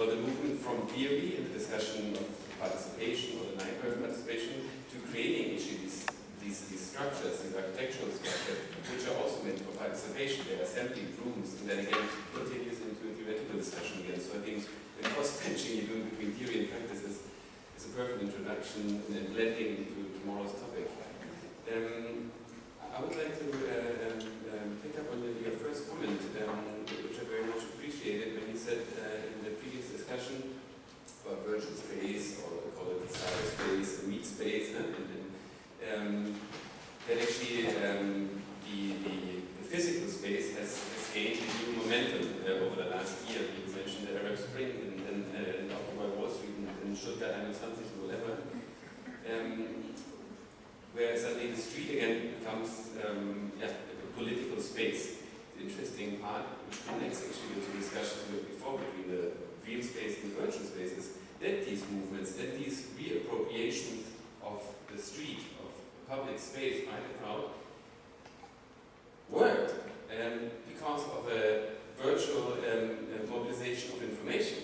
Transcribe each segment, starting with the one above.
for the movement from theory and the discussion of participation or the neighborhood participation to creating actually these structures, these architectural structures, which are also meant for participation. They're assembly rooms, and then again continues into a theoretical discussion again. So I think the cross-benching you do between theory and practice is a perfect introduction and blending into tomorrow's topic. I would like to pick up on your first comment, which I very much appreciated when you said in the previous discussion about virtual space, or we call it cyberspace, meet space, that actually the physical space has gained new momentum over the last year. You mentioned the Arab Spring and Occupy Wall Street and Stuttgart 21 or whatever. Where suddenly the street again becomes a political space. The interesting part, which connects actually to discussions we had before between the real space and the virtual spaces, that these movements, that these reappropriations of the street, of public space by the crowd, worked because of a virtual mobilization of information.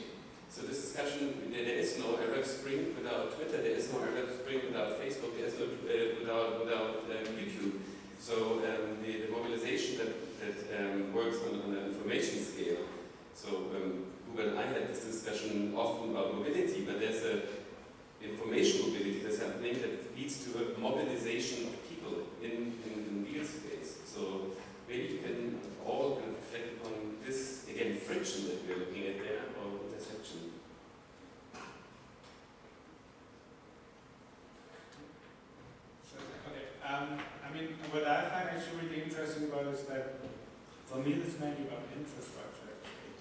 So this discussion, there is no Arab Spring without Twitter, there is no Arab Spring without Facebook, there is no without YouTube. So the mobilization that works on an information scale. So Google and I had this discussion often about mobility, but there's a information mobility that's happening that leads to a mobilization of people in real space. So maybe you can all kind of reflect upon this, again, friction that we're looking at there, or intersection. Okay. I mean, what I find actually really interesting about is that, for me, it's mainly about infrastructure, actually.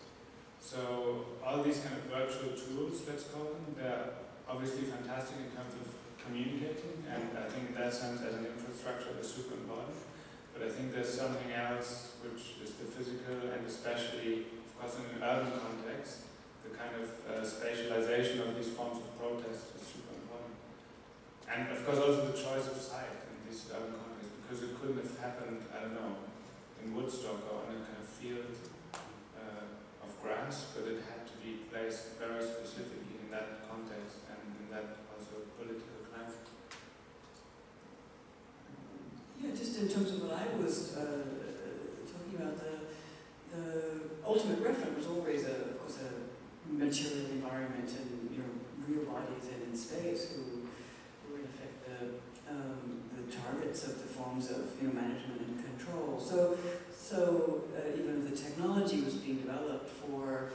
So all these kind of virtual tools, let's call them, they're obviously fantastic in terms of communicating, and I think in that sense, as an infrastructure, they're super important. But I think there's something else, which is the physical, and especially, of course, in an urban context, the kind of spatialization of these forms of protest is super important. And of course, also the choice of site in these urban contexts, because it couldn't have happened, I don't know, in Woodstock or on a kind of field of grass, but it had to be placed very specifically in that context and in that also political climate. Yeah, just in terms of what I was talking about, the ultimate reference was always, of course, a material environment and real bodies and in space who were in effect the targets of the forms of management and control. So even if the technology was being developed for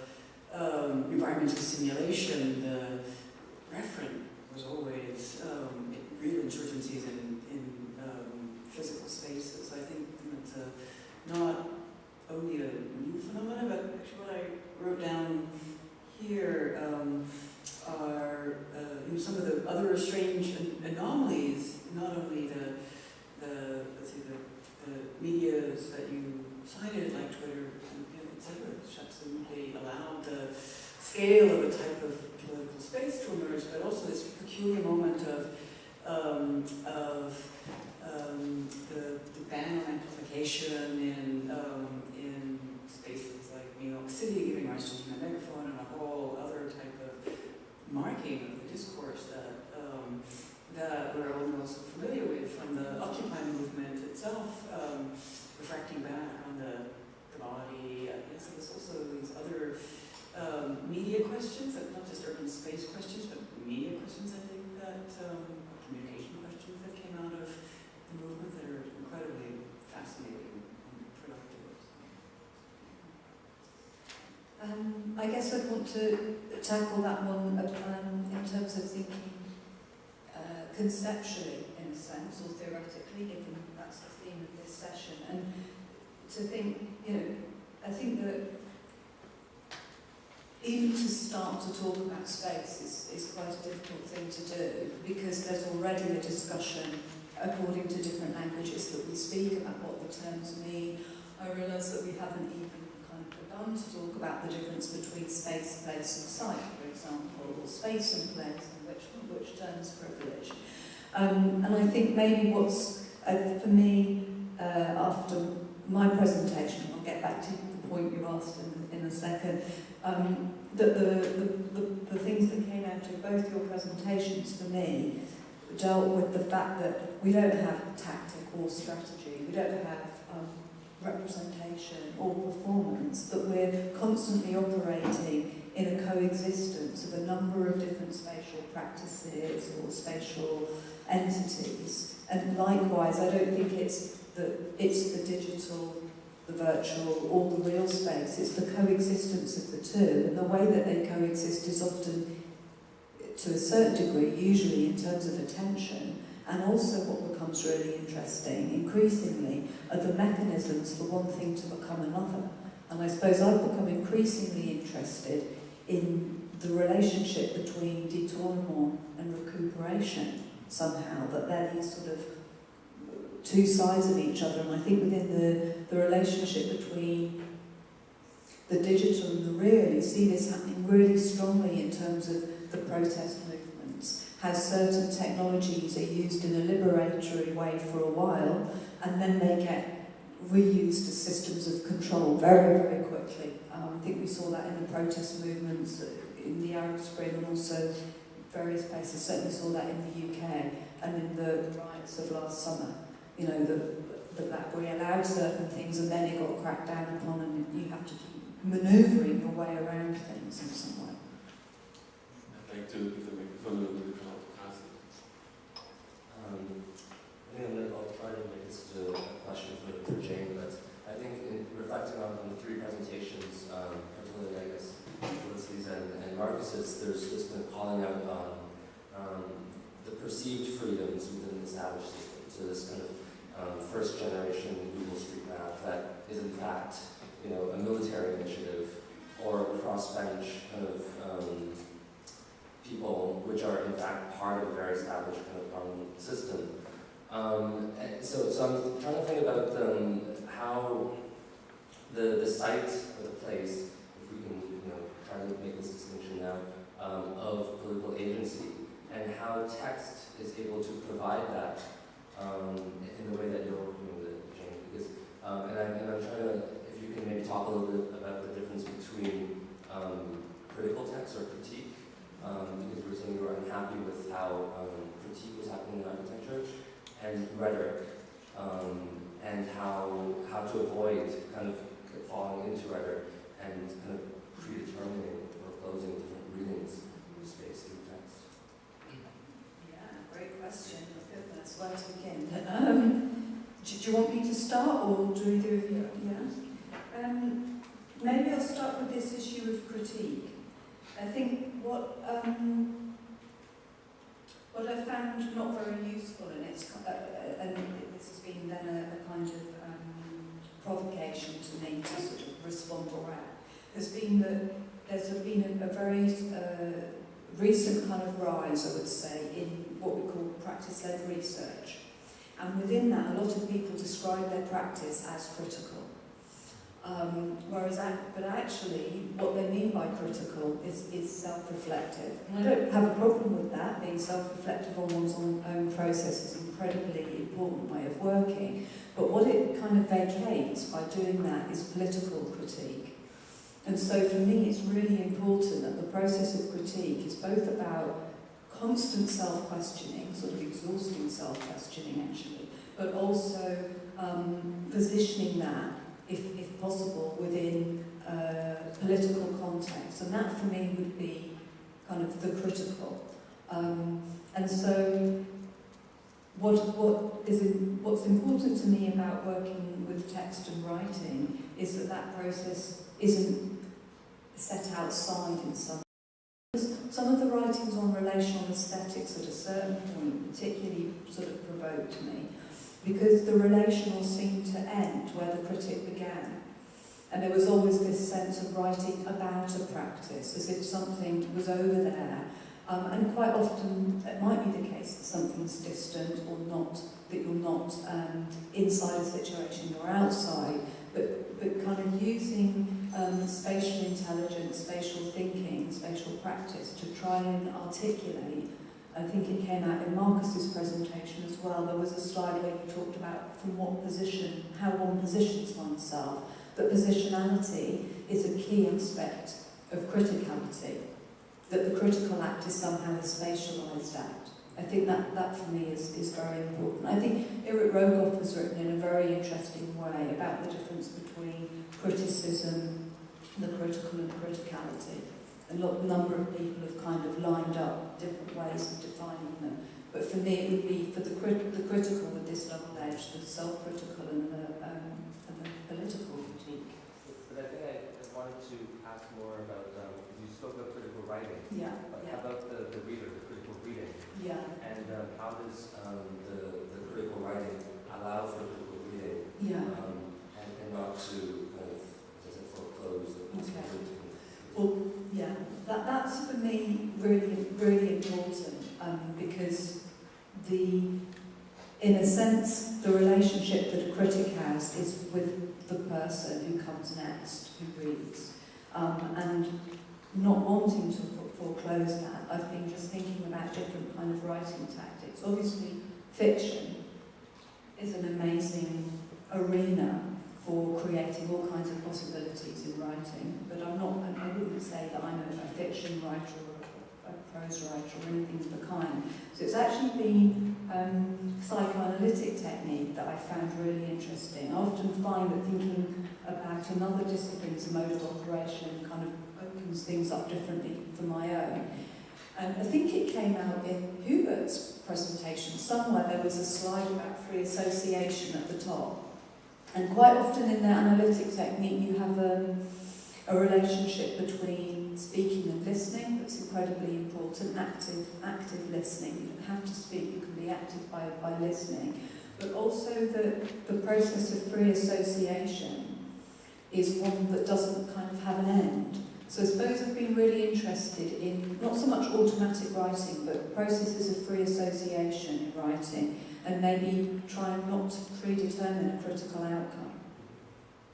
environmental simulation, the referent was always real insurgencies in physical spaces. I think it's not only a new phenomenon, but actually what I wrote down here are some of the other strange anomalies. Not only the medias that you cited, like Twitter, etc., which absolutely allowed the scale of a type of political space to emerge, but also this peculiar moment of the ban on amplification in spaces like New York City, giving rise to a megaphone and a whole other type of marking of the discourse that we're all also familiar with from the Occupy movement itself, refracting back on the body. So there's also these other media questions, not just urban space questions, but media questions, I think, that communication questions that came out of the movement that are incredibly fascinating and productive. I guess I'd want to tackle that one in terms of thinking conceptually, in a sense, or theoretically, given that's the theme of this session, and to think, I think that even to start to talk about space is quite a difficult thing to do, because there's already a discussion according to different languages that we speak about what the terms mean. I realise that we haven't even kind of begun to talk about the difference between space, place and site, for example, or space and place, and which terms privilege. And I think maybe what's, for me, after my presentation, I'll get back to point you asked in a second. The things that came out of both your presentations for me dealt with the fact that we don't have tactic or strategy, we don't have representation or performance, that we're constantly operating in a coexistence of a number of different spatial practices or spatial entities. And likewise, I don't think it's the digital, the virtual, or the real space. It's the coexistence of the two. And the way that they coexist is often, to a certain degree, usually in terms of attention. And also what becomes really interesting, increasingly, are the mechanisms for one thing to become another. And I suppose I've become increasingly interested in the relationship between détournement and recuperation, somehow, that they're these sort of two sides of each other. And I think within the relationship between the digital and the real, you see this happening really strongly in terms of the protest movements, how certain technologies are used in a liberatory way for a while, and then they get reused as systems of control very, very quickly. I think we saw that in the protest movements in the Arab Spring, and also various places. Certainly saw that in the UK and in the riots of last summer. You know, the BlackBerry allowed certain things, and then it got cracked down upon, and you have to keep manoeuvring your way around things in some way. I'd like to give the microphone over to the crowd to ask it. I'll try to make this a question for Jane, but I think in reflecting on the three presentations, particularly I guess Felicity's and Markus's, there's been calling out on the perceived freedoms within the established system. So this kind of first generation Google Street Map that is in fact, you know, a military initiative or crossbench kind of people which are in fact part of a very established kind of system. So I'm trying to think about how the site or the place, if we can, you know, try to make this distinction now, of political agency, and how text is able to provide that in the way that you're working with it, Jane. Because, and I'm trying to, if you can maybe talk a little bit about the difference between critical text or critique, because you were saying you were unhappy with how critique was happening in architecture, and rhetoric, and how to avoid kind of falling into rhetoric and kind of predetermining or closing different readings of space through text. Yeah, great question. Goodness, where to begin? Do you want me to start, or do either of you? Yeah. Maybe I'll start with this issue of critique. I think what I found not very useful, and it's and this has been then a kind of provocation to me to sort of respond or react, has been that there's been a very recent kind of rise, I would say, in what we call practice-led research. And within that, a lot of people describe their practice as critical. But actually, what they mean by critical is self-reflective. And I don't have a problem with that. Being self-reflective on one's own process is an incredibly important way of working. But what it kind of vacates by doing that is political critique. And so for me, it's really important that the process of critique is both about constant self-questioning, sort of exhausting self-questioning actually, but also positioning that, if possible, within political context. And that for me would be kind of the critical. And so what's important to me about working with text and writing is that process isn't set outside in some. Some of the writings on relational aesthetics at a certain point particularly sort of provoked me, because the relational seemed to end where the critic began. And there was always this sense of writing about a practice, as if something was over there. And quite often it might be the case that something's distant or not, that you're not inside a situation, you're outside, but kind of using spatial intelligence, spatial thinking, spatial practice to try and articulate. I think it came out in Markus's presentation as well. There was a slide where you talked about from what position, how one positions oneself, that positionality is a key aspect of criticality, that the critical act is somehow a spatialised act. I think that for me is very important. I think Eric Rogoff has written in a very interesting way about the difference between criticism, the critical and criticality. A number of people have kind of lined up different ways of defining them. But for me, it would be for the critical with this double edge, the self-critical and the political critique. But I think I wanted to ask more about, you spoke of critical writing. Yeah. But Yeah. how about the reader, the critical reading? Yeah. And how does the critical writing allow for critical reading? Yeah. And not to kind of, as I said, foreclose the possibility. Well, yeah, that's for me really, really important because in a sense, the relationship that a critic has is with the person who comes next, who reads. And not wanting to foreclose that, I've been just thinking about different kind of writing tactics. Obviously, fiction is an amazing arena for creating all kinds of possibilities in writing, but I wouldn't say that I'm a fiction writer or a prose writer or anything of the kind. So it's actually been psychoanalytic technique that I found really interesting. I often find that thinking about another discipline's mode of operation kind of opens things up differently for my own. And I think it came out in Hubert's presentation. Somewhere there was a slide about free association at the top. And quite often in the analytic technique you have a relationship between speaking and listening that's incredibly important, active listening. You don't have to speak, you can be active by listening. But also the process of free association is one that doesn't kind of have an end. So I suppose I've been really interested in not so much automatic writing, but processes of free association in writing, and maybe trying not to predetermine a critical outcome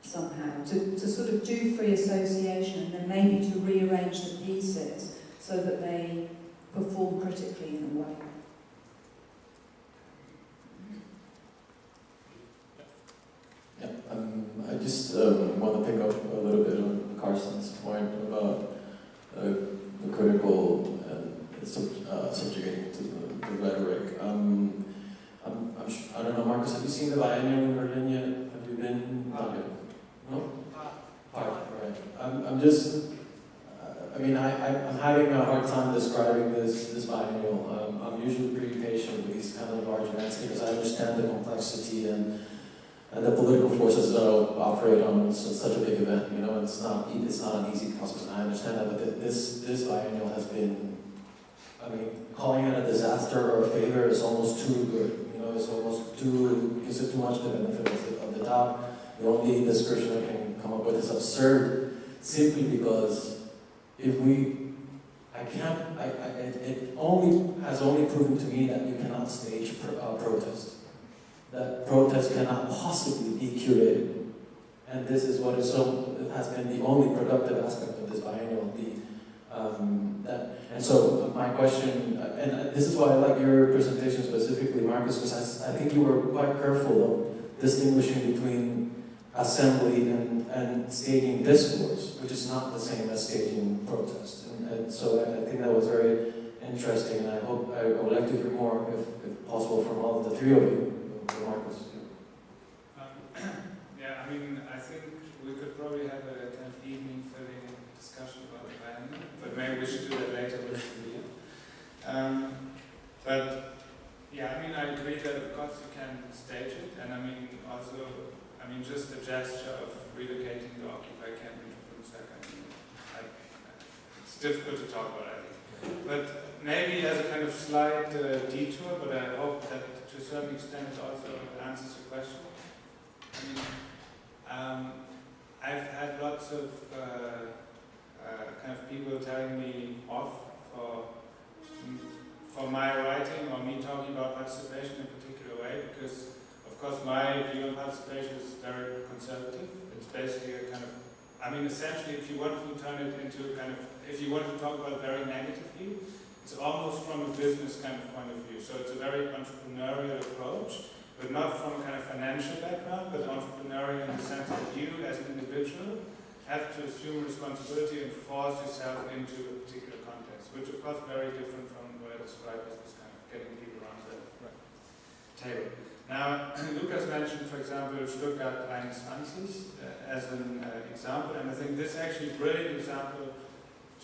somehow, to sort of do free association and then maybe to rearrange the pieces so that they perform critically in a way. Yeah, I just want to pick up a little bit on Carson's point about the critical and subjugating to the rhetoric. I don't know, Markus, have you seen the biennial in Berlin yet? Have you been? No? Part, right. I'm just, I'm having a hard time describing this biennial. I'm usually pretty patient with these kind of large events because I understand the complexity and the political forces that operate on such a big event. You know, it's not an easy process. I understand that, but this biennial has been, calling it a disaster or a failure is almost too good. It's almost gives it too much the benefit of the doubt. The only description I can come up with is absurd, simply because it has only proven to me that you cannot stage protest. That protest cannot possibly be curated. And this is what it has been the only productive aspect of this biennial. And so my question, and this is why I like your presentation specifically, Markus, because I think you were quite careful of distinguishing between assembly and staging discourse, which is not the same as staging protest. And so I think that was very interesting, and I would like to hear more, if possible, from all of the three of you, Markus. Yeah, I think we could probably have a kind of evening-filling discussion about the biennial, but maybe we should do that later with the year. But yeah, I agree that of course you can stage it, and also, just the gesture of relocating the Occupy camp into Kunstuniversität, it's difficult to talk about, I think. But maybe as a kind of slight detour, but I hope that to a certain extent it also answers your question. I've had lots of kind of people telling me off for my writing or me talking about participation in a particular way, because of course my view on participation is very conservative. It's basically a kind of, essentially if you want to turn it into a kind of, if you want to talk about it very negatively, it's almost from a business kind of point of view. So it's a very entrepreneurial approach, but not from a kind of financial background, but entrepreneurial in the sense that you, as an individual, have to assume responsibility and force yourself into a particular context, which of course is very different from what I described as this kind of getting people around the table. Now, Lukas mentioned, for example, Stuttgart 21 as an example, and I think this is actually a brilliant example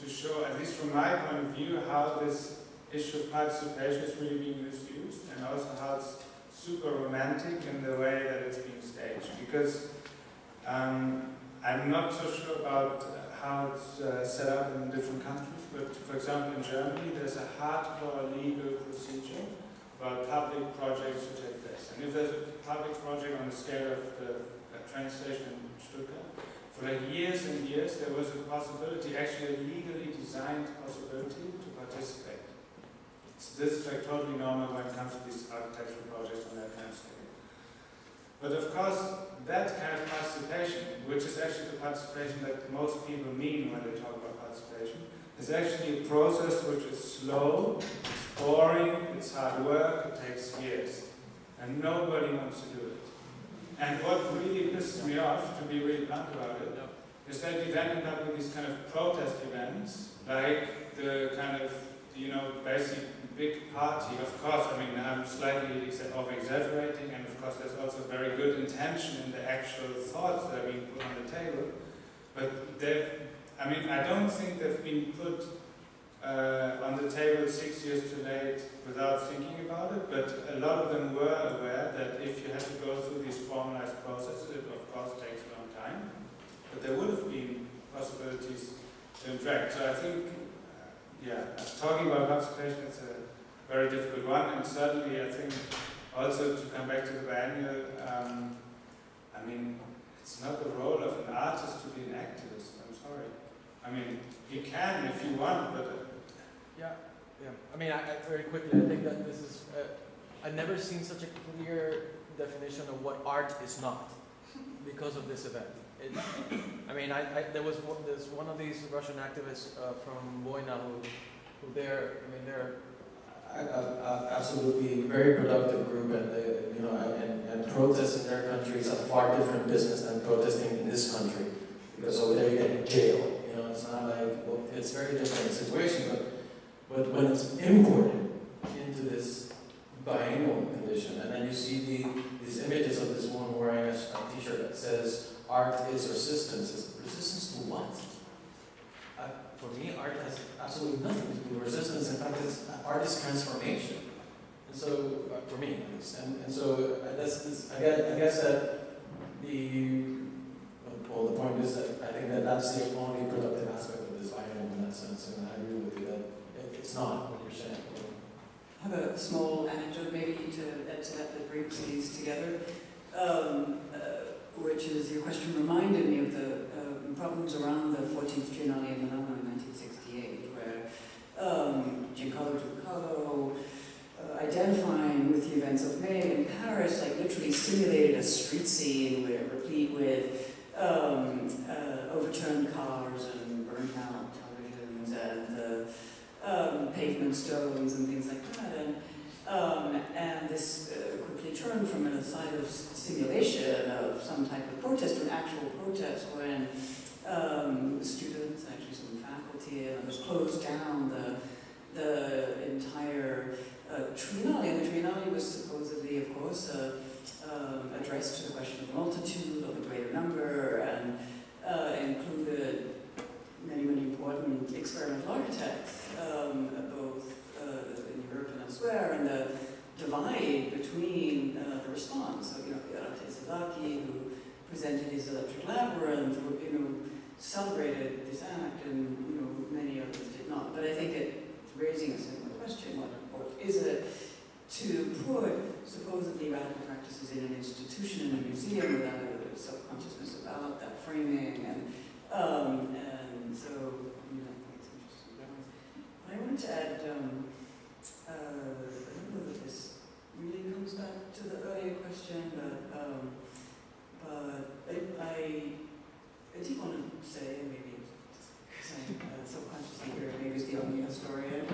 to show, at least from my point of view, how this issue of participation is really being misused, and also how it's super romantic in the way that it's being staged. Because I'm not so sure about how it's set up in different countries, but for example in Germany there's a hardcore legal procedure about public projects to take place. And if there's a public project on the scale of the train station in Stuttgart, for like years and years there was a possibility, actually a legally designed possibility to participate. So this is like totally normal when it comes to these architectural projects on that kind of scale. But of course, that kind of participation, which is actually the participation that most people mean when they talk about participation, is actually a process which is slow, it's boring, it's hard work, it takes years. And nobody wants to do it. And what really pisses me off, to be really blunt about it, is that you then end up with these kind of protest events, like the kind of, basic big party. Of course, I mean, I'm slightly over-exaggerating, and of course there's also very good intention in the actual thoughts that are being put on the table, but I don't think they've been put on the table 6 years too late without thinking about it, but a lot of them were aware that if you had to go through these formalized processes, it of course takes a long time, but there would have been possibilities to interact. So I think, talking about participation is a very difficult one, and certainly I think also to come back to the biennial, it's not the role of an artist to be an activist, I'm sorry. I mean, you can if you want, but... I very quickly, I think that this is, I've never seen such a clear definition of what art is not because of this event. There's one of these Russian activists from Voina who they're absolutely very productive group, and they, and protests in their countries are far different business than protesting in this country, because over there you get in jail. It's not like, well, it's a very different situation, but when it's imported into this biennial condition, and then you see these images of this woman wearing a t-shirt that says art is resistance. Resistance to what? For me, art has absolutely nothing to do with resistance. In fact, art is transformation. And so, for me at least, and so I guess that the point is that I think that that's the only productive aspect of this biennial in that sense, and I agree with you that it's not what you're saying. I have a small anecdote maybe to add to that brings these together, which is your question reminded me of the problems around the 14th Triennale in Milano in 1968, where Giancarlo Giancarlo, identifying with the events of May in Paris, like literally simulated a street scene replete with overturned cars and burnt out televisions and pavement stones and things like that. And this quickly turned from a side of simulation of some type of protest to an actual protest when students, actually some faculty and others, closed down the entire Triennale. And the Triennale was supposedly, of course, addressed to the question of the multitude, of the greater number, and included many, many important experimental architects, both in Europe and elsewhere, and the divide between the response. So, Felicitiy, who presented his electric labyrinth, celebrated this act, and many others did not. But I think it's raising a similar question: what is it to put supposedly radical practices in an institution, in a museum, without a self-consciousness about that framing, and so it's interesting. But I wanted to add, I don't know that this really comes back to the earlier question, but I did want to say, and maybe because I'm self-consciously here, maybe it's the only historian,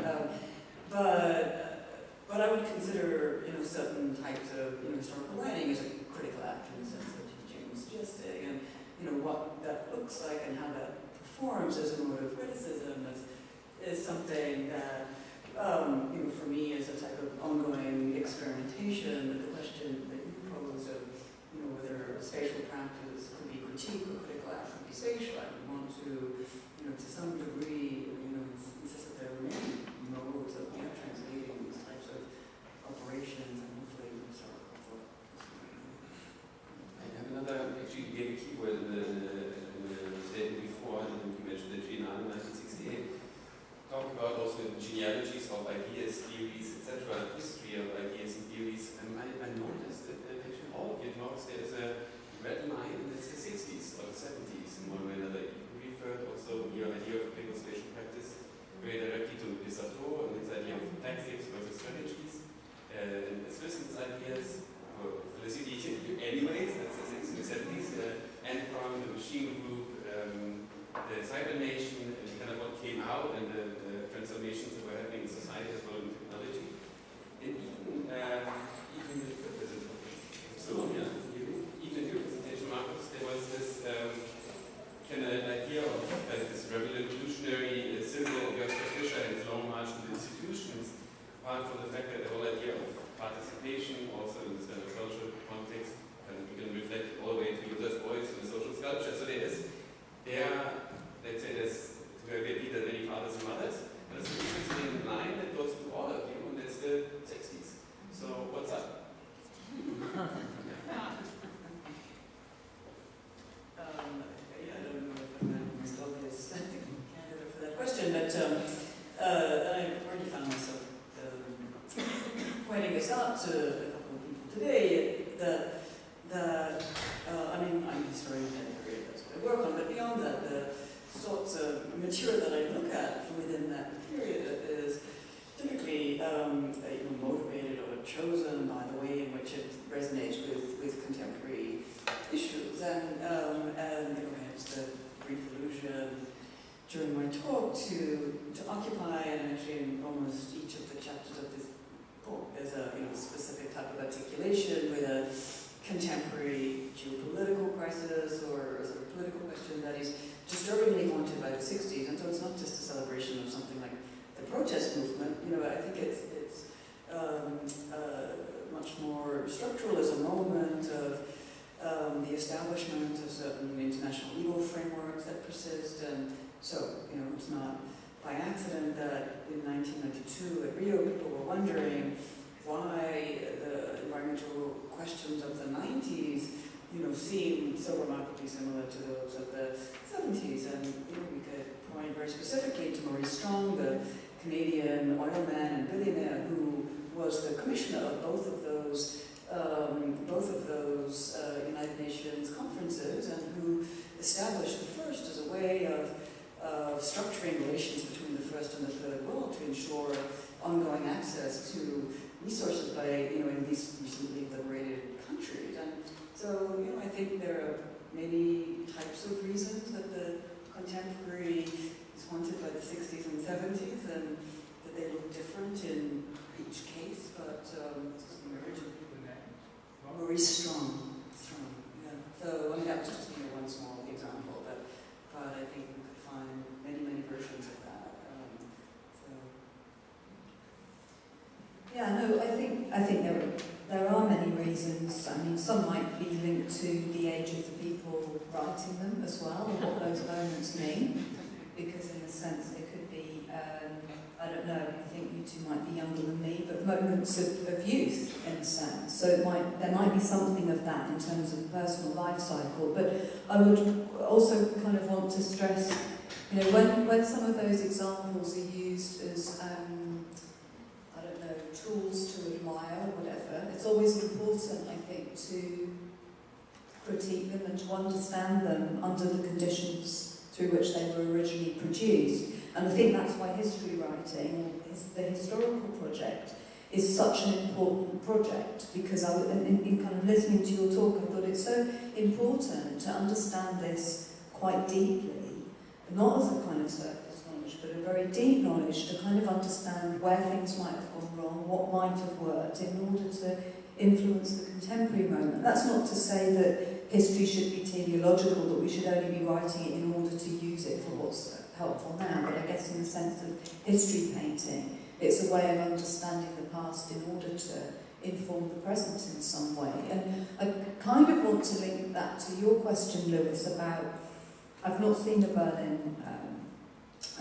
but I would consider, certain types of historical writing as a critical act in the sense that Jane was suggesting, and what that looks like and how that performs as a mode of criticism is something that for me is a type of ongoing experimentation. But the question that you pose of whether spatial practice could be critique or critical act could be spatial, I would want to some degree insist that there remain modes of translating these types of operations and hopefully historical thought. I have another, actually, you gave a keyword in the statement before, and you mentioned the Triennale 1968. Talk about also genealogies of ideas, theories, etc., history of ideas and theories. And I noticed that actually all of your talks, there's a red line, and it's the 60s or the 70s in one way or another. You referred also your idea of critical spatial practice very directly to Pisato and his idea of tactics versus strategies, and Smithson's ideas, or Felicitiy anyways, that's the 60s and 70s, and from the machine group, the cybernation, and kind of what came out, and the transformations that were happening in society as well in technology. And even in your presentation, Markus, there was this kind of idea of this revolutionary symbol of Joschka Fischer and his long march to the institutions, apart from the fact that the whole idea of participation, also in this kind of cultural context, kind of you can reflect all the way to user's voice and the social sculpture. So let's say there's where we be that many fathers and mothers, but it's an interesting line that goes to all of you, and it's the 60s. So what's up? I don't know if myself is candidate for that question, but I've already found myself pointing this out to a couple of people today that I'm a historian of that period, that's what I work on, but beyond that, the sorts of material that I look at from within that period is typically motivated or chosen by the way in which it resonates with contemporary issues. And hence the brief allusion during my talk to occupy, and actually in almost each of the chapters of this book, there's a specific type of articulation with a contemporary geopolitical crisis or a sort of political question that is disturbingly haunted by the 60s. And so it's not just a celebration of something like the protest movement. I think it's much more structural as a moment of the establishment of certain international legal frameworks that persist. And so, it's not by accident that in 1992 at Rio people were wondering why the environmental questions of the 90s, seem so remarkably similar to those of the 70s. And we could point very specifically to Maurice Strong, the Canadian oil man and billionaire, who was the commissioner of both of those United Nations conferences, and who established the first as a way of structuring relations between the first and the third world to ensure ongoing access to resources by, in these recently liberated countries. And so, I think there are many types of reasons that the contemporary is haunted by the 60s and 70s, and that they look different in each case, but Maurice Strong, yeah. So, that was just one small example, but I think we could find many versions of that. Yeah, no, I think there are many reasons. I mean, some might be linked to the age of the people writing them as well, and what those moments mean, because in a sense they could be, I don't know, I think you two might be younger than me, but moments of youth in a sense. So there might be something of that in terms of personal life cycle, but I would also kind of want to stress, when some of those examples are used as tools to admire or whatever, it's always important, I think, to critique them and to understand them under the conditions through which they were originally produced. And I think that's why history writing, the historical project, is such an important project, because in kind of listening to your talk, I thought it's so important to understand this quite deeply, not as a kind of surface knowledge knowledge, but a very deep knowledge to kind of understand where things might have gone wrong, what might have worked, in order to influence the contemporary moment. That's not to say that history should be teleological, that we should only be writing it in order to use it for what's helpful now, but I guess in the sense of history painting, it's a way of understanding the past in order to inform the present in some way. And I kind of want to link that to your question, Lewis, about, I've not seen the Berlin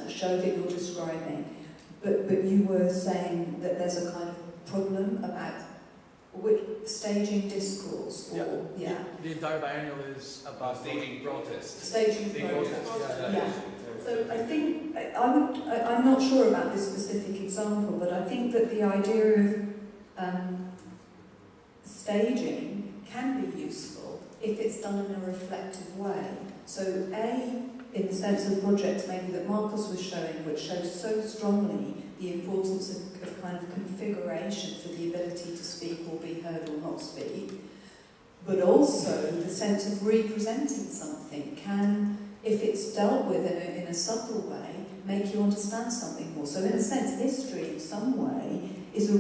show that you're describing, but you were saying that there's a kind of problem about staging discourse, or The entire biennial is about staging protest. Staging protest. Yeah. So I think I'm not sure about this specific example, but I think that the idea of staging can be useful if it's done in a reflective way. So in the sense of projects maybe that Markus was showing, which shows so strongly the importance of kind of configuration for the ability to speak or be heard or not speak, but also the sense of representing something can, if it's dealt with in a subtle way, make you understand something more. So in a sense, history in some way is a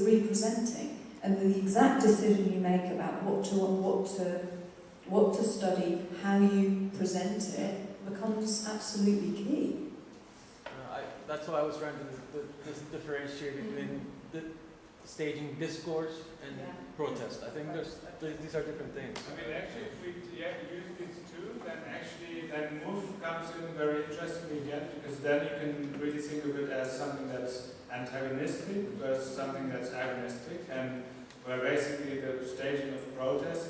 representing, and the exact decision you make about what to study, how you present it, becomes absolutely key. That's why I was trying to differentiate between the staging discourse and protest. I think these are different things. I mean, actually, if we use these two, then move comes in very interestingly again, because then you can really think of it as something that's antagonistic versus something that's agonistic, and where basically the staging of protest,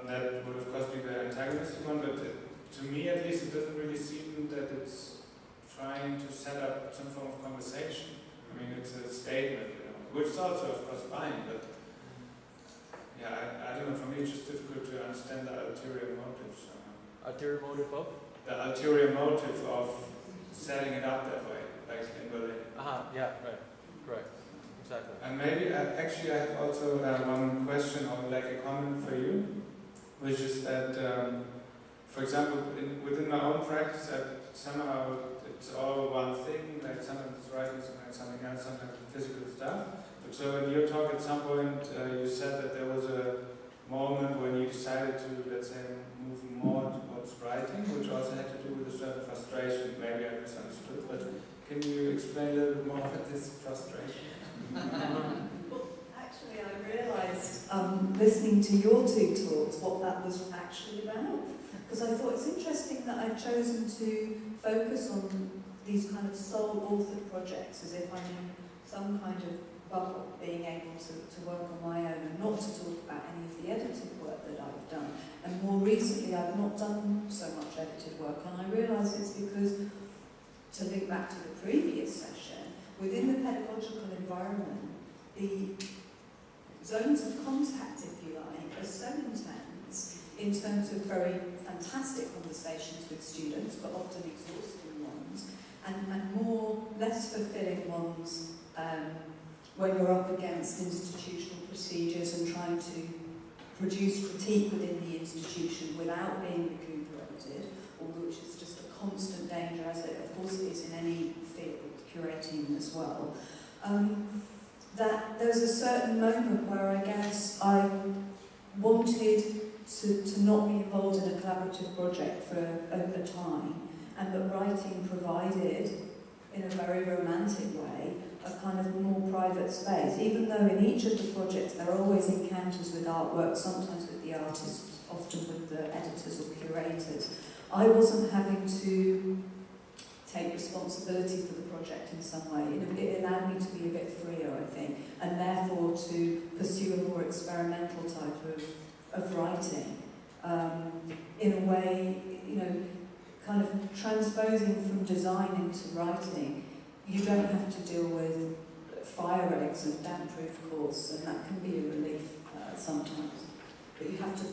that would of course be the antagonistic one, but to me at least it doesn't really seem that it's trying to set up some form of conversation. I mean, it's a statement, which is also of course fine, but I don't know, for me it's just difficult to understand the ulterior motive. Ulterior motive of? The ulterior motive of setting it up that way, like in Berlin. Yeah, right, correct, exactly. And maybe, actually I have also one question or like a comment for you, which is that, for example, within my own practice, somehow it's all one thing, like sometimes it's writing, sometimes something else, sometimes physical stuff. But so in your talk at some point, you said that there was a moment when you decided to, let's say, move more towards writing, which also had to do with a certain frustration. Maybe I misunderstood, but can you explain a little bit more about this frustration? Well, actually, I realised, listening to your two talks, what that was actually about. Because I thought it's interesting that I've chosen to focus on these kind of sole authored projects as if I'm in some kind of bubble, being able to work on my own and not to talk about any of the edited work that I've done. And more recently, I've not done so much edited work, and I realise it's because, to link back to the previous session, within the pedagogical environment, the zones of contact, if you like, are so intense in terms of very fantastic conversations with students, but often exhausting ones, and less fulfilling ones when you're up against institutional procedures and trying to produce critique within the institution without being recuperated, or which is just a constant danger, as it of course is in any field, curating as well. That there was a certain moment where I guess I wanted to not be involved in a collaborative project for a time, and that writing provided, in a very romantic way, a kind of more private space, even though in each of the projects there are always encounters with artwork, sometimes with the artists, often with the editors or curators. I wasn't having to take responsibility for the project in some way. It allowed me to be a bit freer, I think, and therefore to pursue a more experimental type of writing. In a way, kind of transposing from design into writing, you don't have to deal with fire eggs and damp-proof course, and that can be a relief sometimes. But you have to,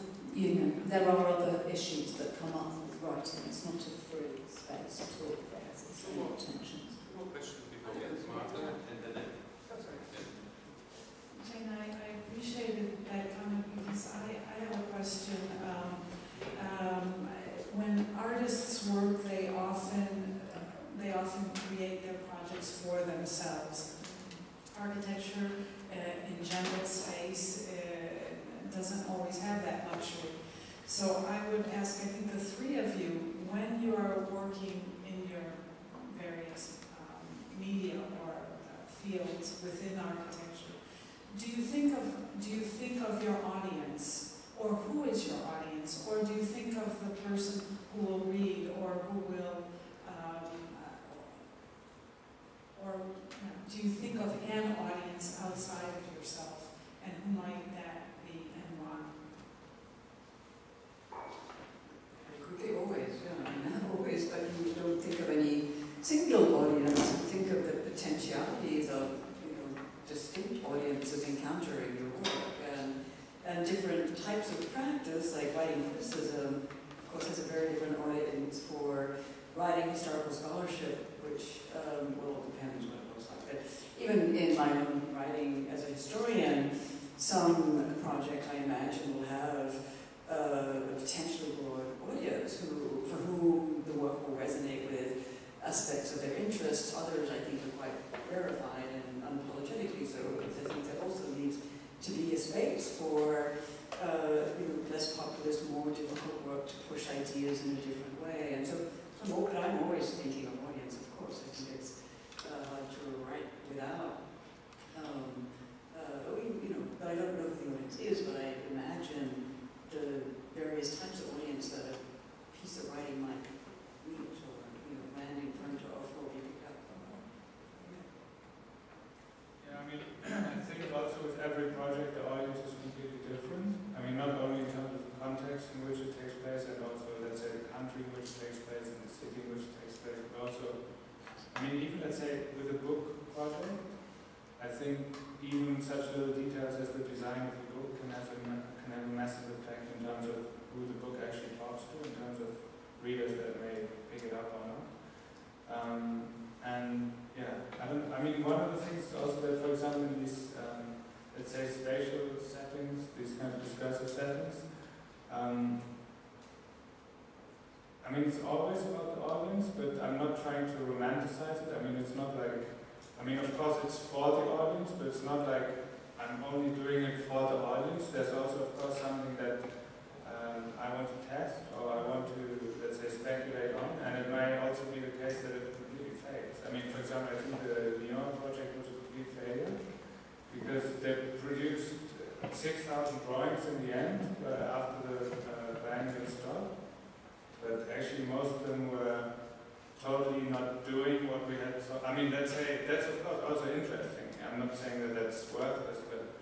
there are other issues that come up with writing. It's not a free space at all. There's more tensions. More questions before we get Martha, and then Jane, I appreciated that comment because I have a question. When artists work, they often would ask, I think the three of you, when you are working in your various media or fields within architecture, do you think of your audience, or who is your audience, or do you think of the person who will read or who will, do you think of an audience outside of yourself, and who might that be and why? Quickly, always, always, but you don't think of any single audience. Think of the potentialities of distinct audiences encountering your work, and different types of practice, like writing criticism, of course, has a very different audience for writing historical scholarship, which will depend on what it looks like. But even in my own writing as a historian, some project I imagine will have a potentially broad audience for whom the work will resonate with aspects of their interests. Others, I think, are quite rarefied and unapologetically so. I think there also needs to be a space for less populist, more difficult work to push ideas in a different way. And so I'm always thinking of audience, of course. I think it's hard to write without. But I don't know who the audience is, but I imagine the various types of audience that a piece of writing might meet or land in front of or be picked up. Yeah, I mean, I think also with every project the audience is completely different. I mean, not only in terms of the context in which it takes place, and also, let's say, the country in which it takes place and the city in which it takes place, but also, I mean, even, let's say, with a book project, I think even such little details as the design of the book can have a massive effect in terms of who the book actually talks to, in terms of readers that may pick it up or not. And yeah, I mean, one of the things also that, for example, in these, let's say, spatial settings, these kind of discursive settings, I mean, it's always about the audience, but I'm not trying to romanticize it. I mean, it's not like, I mean, of course, it's for the audience, but it's not like I'm only doing it for the audience. There's also, of course, something that I want to test, or I want to, let's say, speculate on, and it may also be the case that it completely fails. I mean, for example, I think the Lyon project was a complete failure, because they produced 6,000 drawings in the end, after the bang had stopped, but actually most of them were totally not doing what we had. So, I mean, that's of course also interesting. I'm not saying that that's worthless, but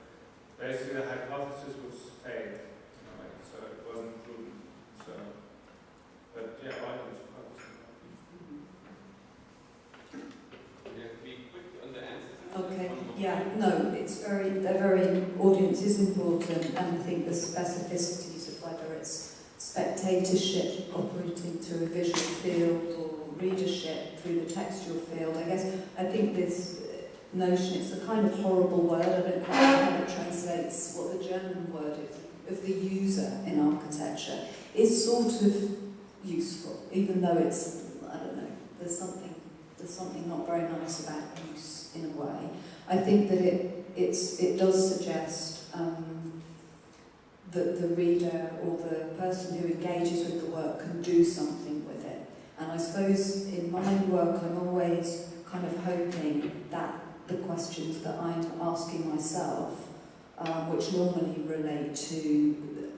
basically the hypothesis was failed, so it wasn't proven. So, but yeah, audience, of course. You have to be quick on the answers. Okay, yeah, no, they're very, audience is important, and I think the specificities of whether it's spectatorship operating through a visual field or readership through the textual field. I think this notion, it's a kind of horrible word, I don't quite know how it translates what the German word is, of the user in architecture, is sort of useful, even though it's, I don't know, there's something not very nice about use in a way. I think that it does suggest that the reader or the person who engages with the work can do something with it. And I suppose in my work I'm always kind of hoping that the questions that I'm asking myself, which normally relate to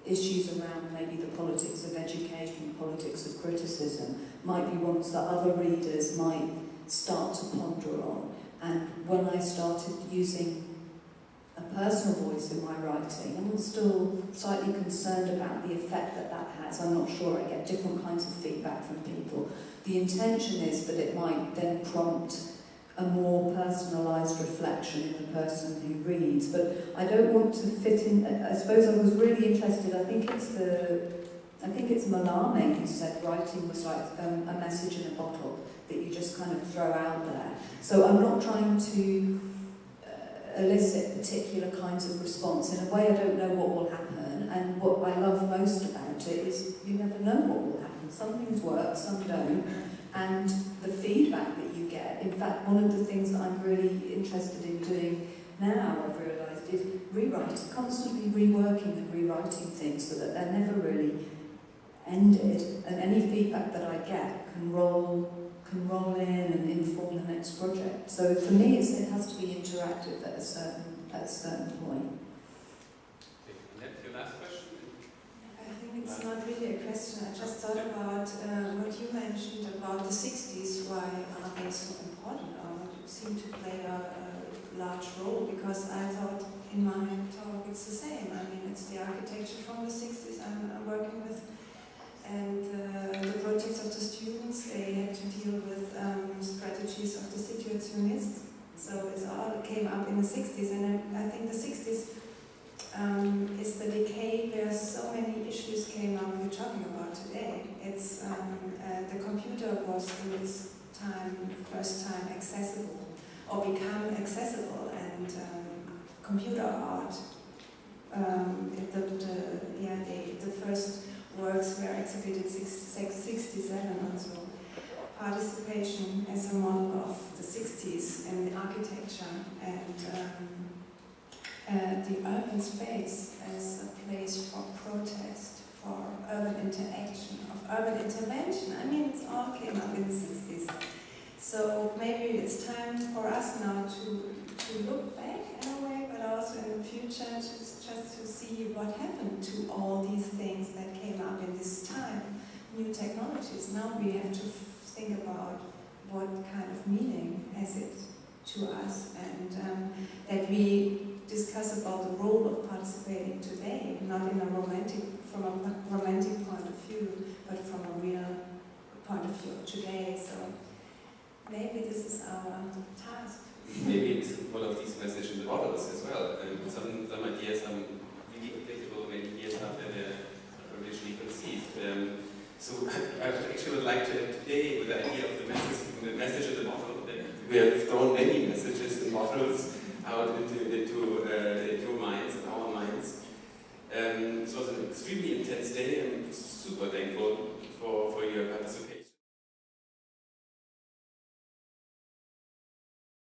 issues around maybe the politics of education, politics of criticism, might be ones that other readers might start to ponder on. And when I started using a personal voice in my writing, I'm still slightly concerned about the effect that has. I'm not sure. I get different kinds of feedback from people. The intention is that it might then prompt a more personalised reflection in the person who reads. But I don't want to fit in. I suppose I was really interested. I think it's Malame who said writing was like a message in a bottle that you just kind of throw out there. So I'm not trying to elicit particular kinds of response. In a way, I don't know what will happen, and what I love most about it is you never know what will happen. Some things work, some don't, and the feedback that you get. In fact, one of the things that I'm really interested in doing now, I've realised, is rewriting, constantly reworking and rewriting things so that they're never really ended, and any feedback that I get can roll in and inform the next project. So for me, it has to be interactive at a certain point. Your last question? I think it's not really a question. I just thought about what you mentioned about the 60s. Why are they so important, or seem to play a large role? Because I thought in my talk it's the same. I mean, it's the architecture from the 60s I'm working with, and the projects of the students, they had to deal with strategies of the situationists. So it all came up in the 60s, and I think the 60s is the decade where so many issues came up we're talking about today. It's the computer was in this time, first time accessible, or become accessible, and computer art, the first works were exhibited 67 also. Participation as a model of the 60s in the architecture, and the urban space as a place for protest, for urban interaction, of urban intervention. I mean, it all came up in the 60s. So maybe it's time for us now to look back in a way, but also in the future, just to see what happened to all these things that came up in this time, new technologies. Now we have to think about what kind of meaning has it to us, and that we discuss about the role of participating today, not from a romantic point of view, but from a real point of view of today. So maybe this is our task. Maybe it's one of these message in the models as well. Some ideas are really applicable many years after they're originally conceived. So I actually would like to end today with the idea of the message of the model. We have thrown many messages and models out into